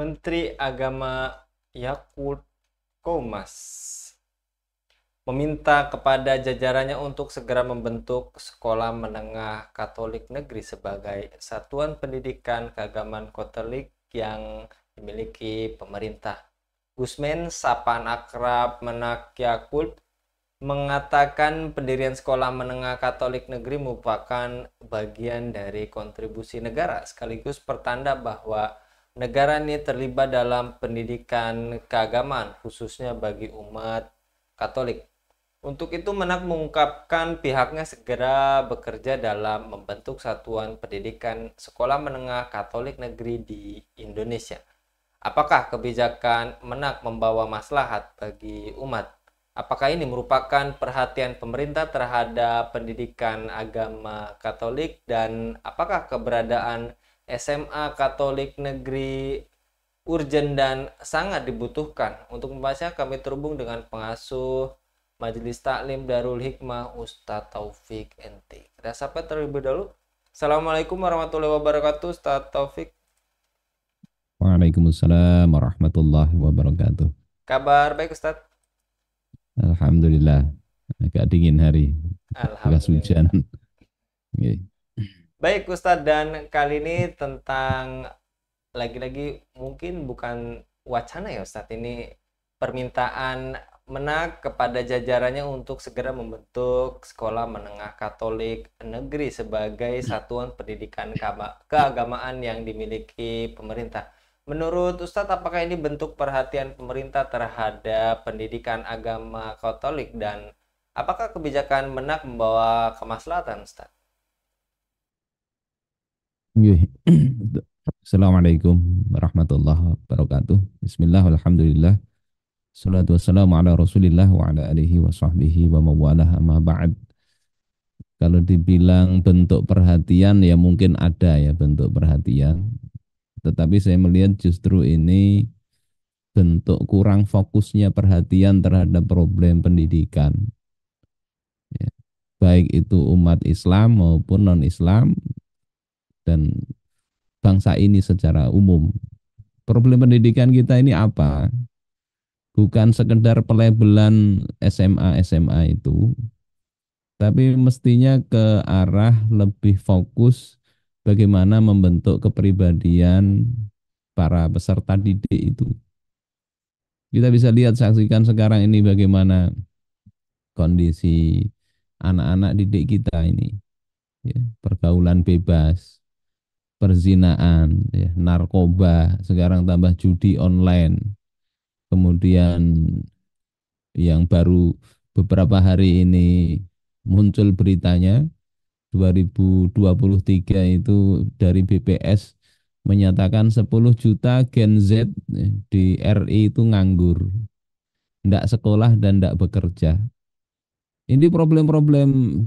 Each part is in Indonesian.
Menteri Agama Yakut Komas meminta kepada jajarannya untuk segera membentuk sekolah menengah Katolik negeri sebagai satuan pendidikan keagamaan Katolik yang dimiliki pemerintah. Gusmen, sapaan akrab Menak Yakult, mengatakan pendirian sekolah menengah Katolik negeri merupakan bagian dari kontribusi negara sekaligus pertanda bahwa negara ini terlibat dalam pendidikan keagamaan khususnya bagi umat Katolik. Untuk itu Menak mengungkapkan pihaknya segera bekerja dalam membentuk satuan pendidikan sekolah menengah Katolik negeri di Indonesia. Apakah kebijakan Menak membawa maslahat bagi umat? Apakah ini merupakan perhatian pemerintah terhadap pendidikan agama Katolik, dan apakah keberadaan SMA Katolik negeri urgen dan sangat dibutuhkan? Untuk membahasnya kami terhubung dengan pengasuh Majelis Taklim Darul Hikmah Ustadz Taufik NT. Kita sapa terlebih dahulu. Assalamualaikum warahmatullahi wabarakatuh, Ustadz Taufik. Waalaikumsalam warahmatullahi wabarakatuh. Kabar baik Ustadz? Alhamdulillah, agak dingin hari, bekas hujan. Alhamdulillah. Oke. Baik Ustadz, dan kali ini tentang lagi-lagi mungkin bukan wacana ya Ustadz, ini permintaan Menak kepada jajarannya untuk segera membentuk sekolah menengah Katolik negeri sebagai satuan pendidikan keagamaan yang dimiliki pemerintah. Menurut Ustadz, apakah ini bentuk perhatian pemerintah terhadap pendidikan agama Katolik, dan apakah kebijakan Menak membawa kemaslahatan Ustadz? Oke. Assalamualaikum warahmatullahi wabarakatuh. Bismillah, alhamdulillah. Salatu wassalamu ala rasulillah wa ala alihi wa sahbihi wa mawalah amma ba'd. Kalau dibilang bentuk perhatian, ya mungkin ada ya bentuk perhatian. Tetapi saya melihat justru ini bentuk kurang fokusnya perhatian terhadap problem pendidikan. Ya. Baik itu umat Islam maupun non-Islam dan bangsa ini secara umum. Problem pendidikan kita ini apa? Bukan sekedar pelabelan SMA itu, tapi mestinya ke arah lebih fokus bagaimana membentuk kepribadian para peserta didik itu. Kita bisa lihat, saksikan sekarang ini bagaimana kondisi anak-anak didik kita ini. Ya, pergaulan bebas, perzinaan, ya, narkoba, sekarang tambah judi online. Kemudian yang baru beberapa hari ini muncul beritanya 2023 itu dari BPS menyatakan 10 juta Gen Z di RI itu nganggur, tidak sekolah dan tidak bekerja. Ini problem-problem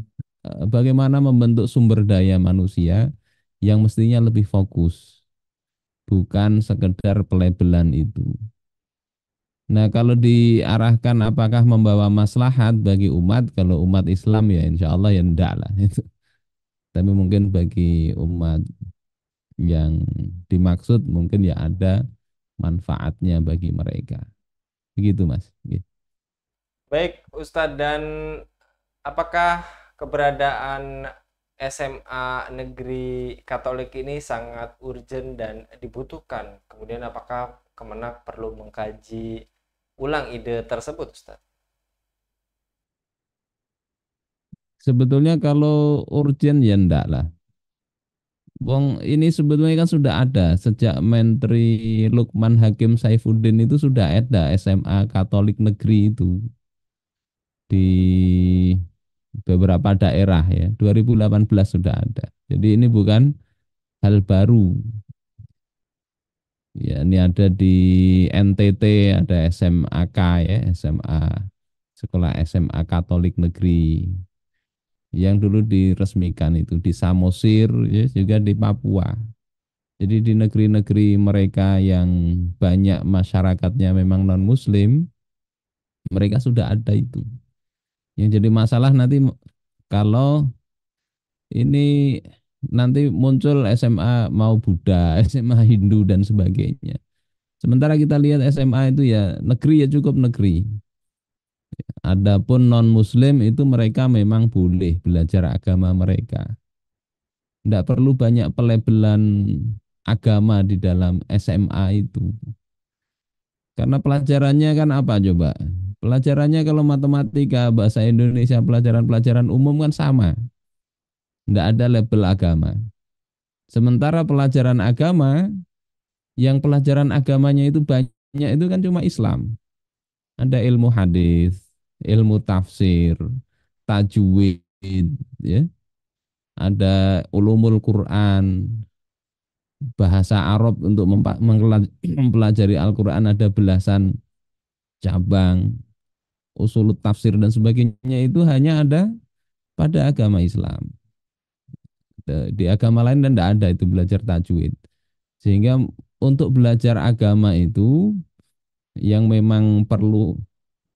bagaimana membentuk sumber daya manusia yang mestinya lebih fokus, bukan sekedar pelabelan itu. Nah, kalau diarahkan apakah membawa maslahat bagi umat, kalau umat Islam ya insya Allah ya enggak lah. Tapi mungkin bagi umat yang dimaksud mungkin ya ada manfaatnya bagi mereka. Begitu Mas. Baik Ustadz, dan apakah keberadaan SMA negeri Katolik ini sangat urgent dan dibutuhkan? Kemudian apakah Kemenak perlu mengkaji ulang ide tersebut Ustadz? Sebetulnya kalau urgent ya enggak lah. Wong ini sebetulnya kan sudah ada sejak Menteri Lukman Hakim Saifuddin itu sudah ada SMA Katolik negeri itu di beberapa daerah ya. 2018 sudah ada. Jadi ini bukan hal baru. Ya, ini ada di NTT, ada SMAK ya, SMA Sekolah SMA Katolik Negeri yang dulu diresmikan itu di Samosir ya, juga di Papua. Jadi di negeri-negeri mereka yang banyak masyarakatnya memang non-muslim, mereka sudah ada itu. Yang jadi masalah nanti kalau ini nanti muncul SMA mau Buddha, SMA Hindu dan sebagainya. Sementara kita lihat SMA itu ya negeri ya cukup negeri. Adapun non muslim itu mereka memang boleh belajar agama mereka. Tidak perlu banyak pelebelan agama di dalam SMA itu. Karena pelajarannya kan apa coba? Pelajarannya kalau matematika, bahasa Indonesia, pelajaran-pelajaran umum kan sama. Tidak ada label agama. Sementara pelajaran agama, yang pelajaran agamanya itu banyak itu kan cuma Islam. Ada ilmu hadis, ilmu tafsir, tajwid, ya. Ada ulumul Quran, bahasa Arab untuk mempelajari Al-Quran ada belasan cabang, usul tafsir dan sebagainya itu hanya ada pada agama Islam. Di agama lain dan tidak ada itu belajar tajwid. Sehingga untuk belajar agama itu yang memang perlu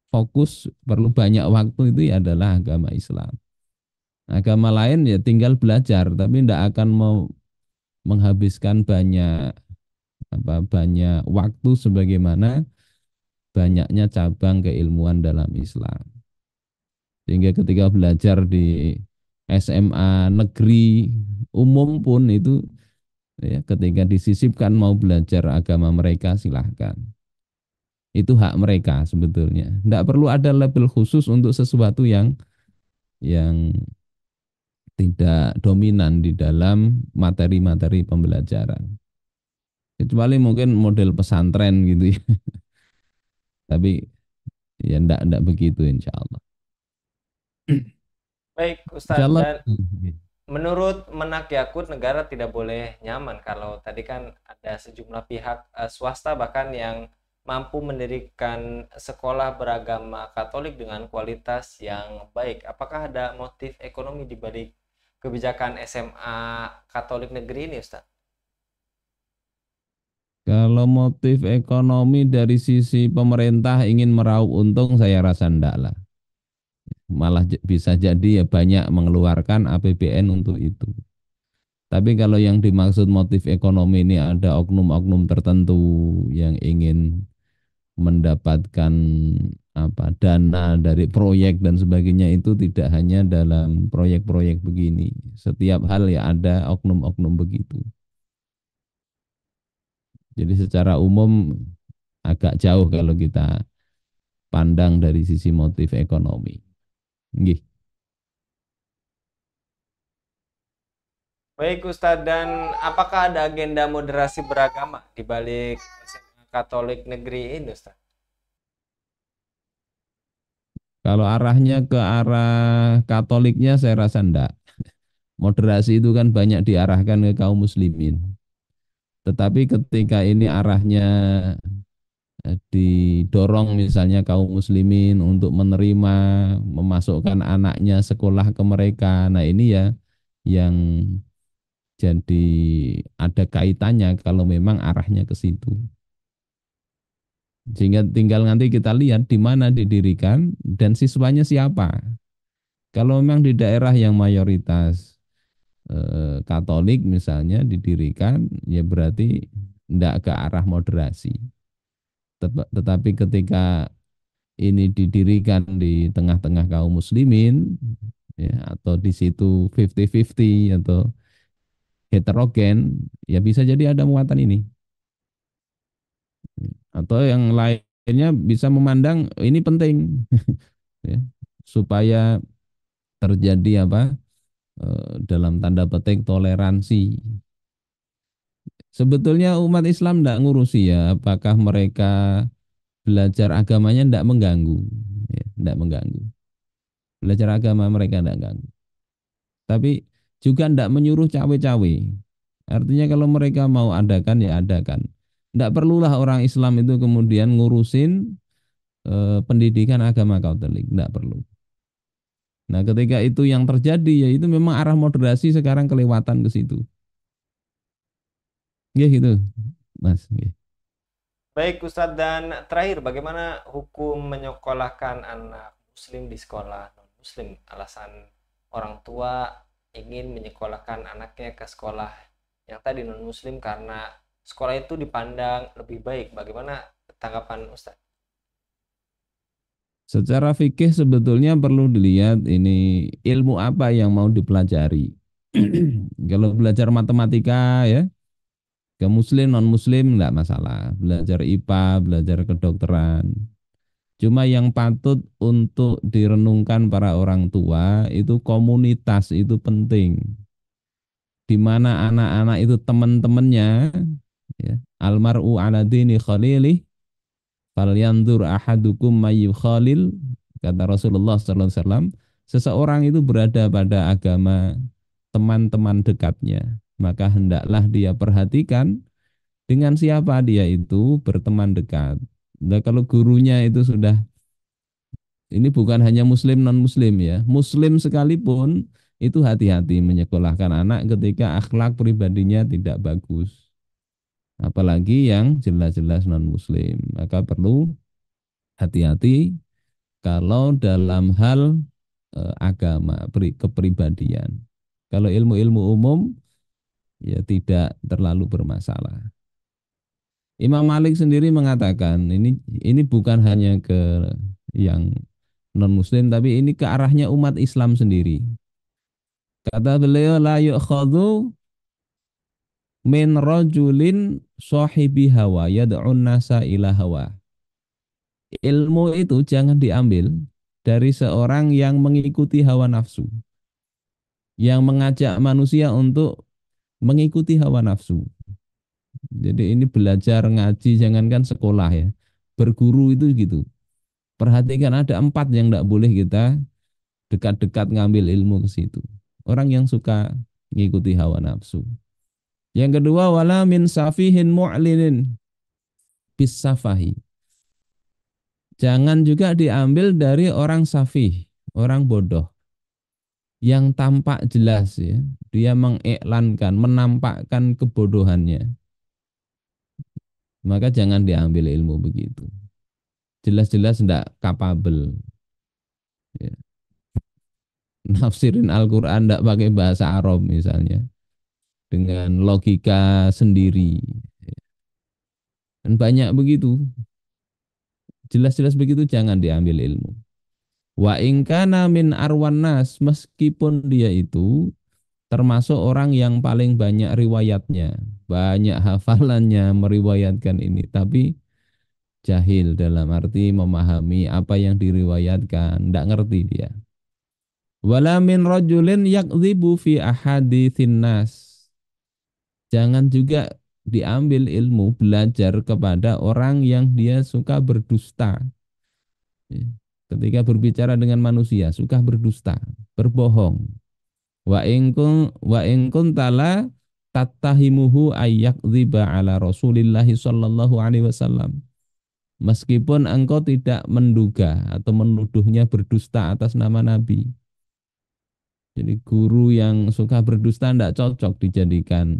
fokus, perlu banyak waktu itu ya adalah agama Islam. Agama lain ya tinggal belajar, tapi tidak akan mau menghabiskan banyak waktu sebagaimana banyaknya cabang keilmuan dalam Islam. Sehingga ketika belajar di SMA negeri umum pun itu ya, ketika disisipkan mau belajar agama mereka silahkan. Itu hak mereka sebetulnya. Tidak perlu ada label khusus untuk sesuatu yang tidak dominan di dalam materi-materi pembelajaran. Kecuali mungkin model pesantren gitu ya. Tapi ya enggak begitu insya Allah. Baik, Insya Ustadz. Allah. Dan menurut Menak Yakut, negara tidak boleh nyaman kalau tadi kan ada sejumlah pihak swasta bahkan yang mampu mendirikan sekolah beragama Katolik dengan kualitas yang baik. Apakah ada motif ekonomi di balik kebijakan SMA Katolik negeri ini, Ustaz? Kalau motif ekonomi dari sisi pemerintah ingin meraup untung, saya rasa enggak lah. Malah bisa jadi ya banyak mengeluarkan APBN untuk itu. Tapi kalau yang dimaksud motif ekonomi ini ada oknum-oknum tertentu yang ingin mendapatkan dana dari proyek dan sebagainya itu tidak hanya dalam proyek-proyek begini. Setiap hal ya ada oknum-oknum begitu. Jadi secara umum agak jauh kalau kita pandang dari sisi motif ekonomi. Nggih. Baik, Ustadz. Dan apakah ada agenda moderasi beragama di balik SMA Katolik negeri ini, Ustadz? Kalau arahnya ke arah Katoliknya saya rasa enggak. Moderasi itu kan banyak diarahkan ke kaum muslimin. Tetapi ketika ini arahnya didorong misalnya kaum muslimin untuk menerima, memasukkan anaknya sekolah ke mereka. Nah ini ya yang jadi ada kaitannya kalau memang arahnya ke situ. Sehingga tinggal nanti kita lihat di mana didirikan dan siswanya siapa. Kalau memang di daerah yang mayoritas Katolik misalnya didirikan, ya berarti tidak ke arah moderasi. Tetapi ketika ini didirikan di tengah-tengah kaum muslimin, ya, atau di situ 50-50 atau heterogen, ya bisa jadi ada muatan ini. Atau yang lainnya bisa memandang ini penting, ya, supaya terjadi dalam tanda petik toleransi. Sebetulnya umat Islam tidak ngurusi ya, apakah mereka belajar agamanya tidak mengganggu, ya, tidak mengganggu. Belajar agama mereka tidak mengganggu. Tapi juga tidak menyuruh cawe-cawe. Artinya kalau mereka mau adakan ya adakan. Tidak perlulah orang Islam itu kemudian ngurusin pendidikan agama Katolik, tidak perlu. Nah, ketika itu yang terjadi ya itu memang arah moderasi sekarang kelewatan ke situ. Ya gitu, Mas. Ya. Baik, Ustadz. Dan terakhir, bagaimana hukum menyekolahkan anak muslim di sekolah non-muslim? Alasan orang tua ingin menyekolahkan anaknya ke sekolah yang tadi non-muslim karena sekolah itu dipandang lebih baik. Bagaimana tanggapan Ustaz? Secara fikih sebetulnya perlu dilihat ini ilmu apa yang mau dipelajari. Kalau belajar matematika ya, ke muslim non muslim enggak masalah. Belajar IPA, belajar kedokteran. Cuma yang patut untuk direnungkan para orang tua itu komunitas itu penting. Di mana anak-anak itu teman-temannya ya, almar'u ala dini khalilih falyanzur ahadukum mayyub khalil, kata Rasulullah sallallahu alaihi wasallam, seseorang itu berada pada agama teman-teman dekatnya, maka hendaklah dia perhatikan dengan siapa dia itu berteman dekat. Nah, kalau gurunya itu sudah, ini bukan hanya muslim non muslim ya, muslim sekalipun itu hati-hati menyekolahkan anak ketika akhlak pribadinya tidak bagus. Apalagi yang jelas-jelas non muslim, maka perlu hati-hati kalau dalam hal agama, kepribadian. Kalau ilmu-ilmu umum ya tidak terlalu bermasalah. Imam Malik sendiri mengatakan ini bukan hanya ke yang non muslim tapi ini ke arahnya umat Islam sendiri. Kata beliau la yu'khadhu min rajulin sahibi hawa yad'un nasa ila hawa. Ilmu itu jangan diambil dari seorang yang mengikuti hawa nafsu, yang mengajak manusia untuk mengikuti hawa nafsu. Jadi ini belajar ngaji jangankan sekolah ya. Berguru itu gitu. Perhatikan ada 4 yang tidak boleh kita dekat-dekat ngambil ilmu ke situ. Orang yang suka mengikuti hawa nafsu. Yang kedua wala min safihin mu'linin bis safahi. Jangan juga diambil dari orang safih, orang bodoh yang tampak jelas ya. Dia mengiklankan, menampakkan kebodohannya. Maka jangan diambil ilmu begitu. Jelas-jelas tidak kapabel. Ya. Nafsirin Al-Quran tidak pakai bahasa Arab misalnya. Dengan logika sendiri. Dan banyak begitu. Jelas-jelas begitu jangan diambil ilmu. Wa ingkana min arwan nas, meskipun dia itu termasuk orang yang paling banyak riwayatnya, banyak hafalannya meriwayatkan ini, tapi jahil dalam arti memahami apa yang diriwayatkan, tidak ngerti dia. Wala min rajulin yakdzibu fi ahaditsin nas. Jangan juga diambil ilmu belajar kepada orang yang dia suka berdusta. Ketika berbicara dengan manusia, suka berdusta, berbohong. Wa in kun tala tattahimuhu ayyakdziba ala Rasulillah sallallahu alaihi wasallam. Meskipun engkau tidak menduga atau menuduhnya berdusta atas nama Nabi. Jadi guru yang suka berdusta tidak cocok dijadikan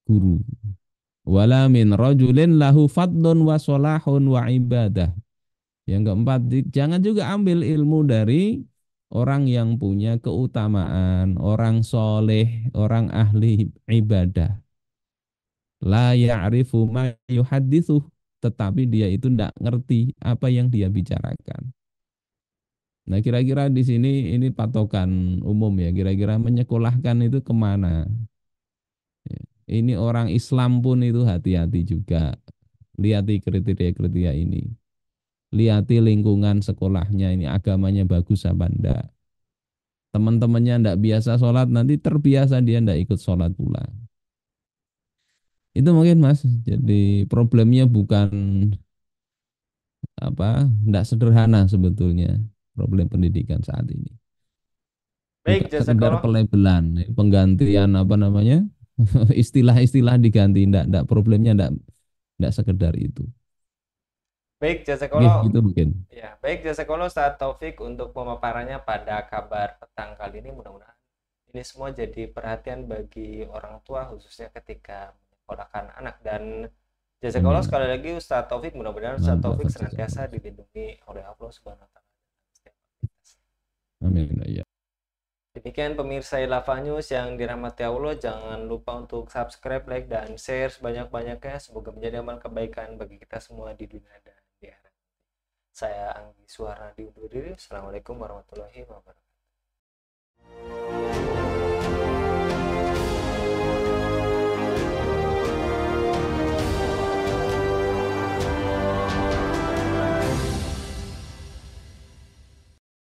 guru. Wala min rajulin lahu fadlun wa salahun wa ibadah. Yang keempat, jangan juga ambil ilmu dari orang yang punya keutamaan, orang soleh, orang ahli ibadah. La ya'rifu ma yuhadithu, tetapi dia itu tidak ngerti apa yang dia bicarakan. Nah kira-kira di sini ini patokan umum ya, kira-kira menyekolahkan itu kemana? Ini orang Islam pun itu hati-hati juga. Lihati kriteria-kriteria ini. Lihati lingkungan sekolahnya, ini agamanya bagus apa enggak. Teman-temannya enggak biasa sholat, nanti terbiasa dia enggak ikut sholat pula. Itu mungkin Mas, jadi problemnya bukan enggak sederhana sebetulnya problem pendidikan saat ini. Baik, Bukan sekedar jazakallah. pelabelan, penggantian istilah-istilah diganti, enggak problemnya enggak sekedar itu. Baik, Oke, jazakallah. gitu mungkin. Ya, baik, jazakallah Ustaz Taufik untuk pemaparannya pada kabar petang kali ini. Mudah-mudahan ini semua jadi perhatian bagi orang tua khususnya ketika menyekolahkan anak. Dan jazakallah sekali Amin. lagi Ustaz Taufik, mudah-mudahan Ustaz Mantap, Taufik senantiasa jazakallah. dilindungi oleh Allah Subhanahu wa taala. Amin. Ya. Demikian pemirsa Ilava News yang dirahmati Allah, jangan lupa untuk subscribe, like, dan share sebanyak-banyaknya. Semoga menjadi amal kebaikan bagi kita semua di dunia dan di akhirat. Saya Anggi Suwarnadi undur diri. Assalamualaikum warahmatullahi wabarakatuh.